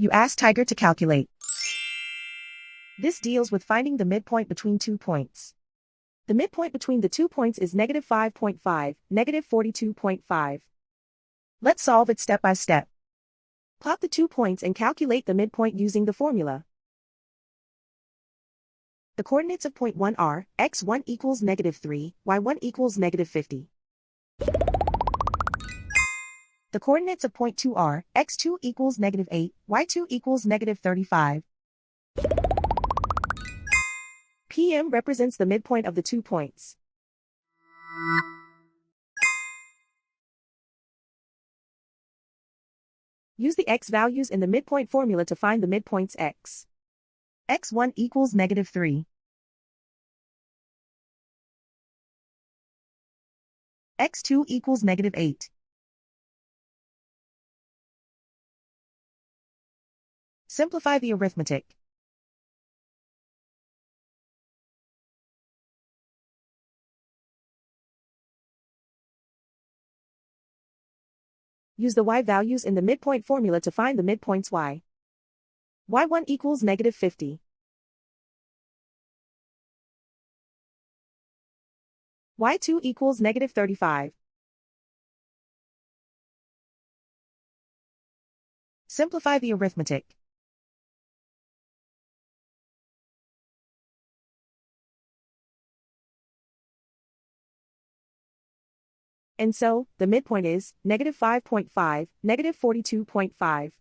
You ask Tiger to calculate. This deals with finding the midpoint between 2 points. The midpoint between the 2 points is -5.5, -42.5. Let's solve it step by step. Plot the 2 points and calculate the midpoint using the formula. The coordinates of point 1 are, x1 equals -3, y1 equals -50. The coordinates of point 2 are, x2 equals -8, y2 equals -35. PM represents the midpoint of the 2 points. Use the x values in the midpoint formula to find the midpoints x. x1 equals -3. x2 equals -8. Simplify the arithmetic. Use the y values in the midpoint formula to find the midpoints y. y1 equals -50. y2 equals -35. Simplify the arithmetic. And so, the midpoint is -5.5, -42.5.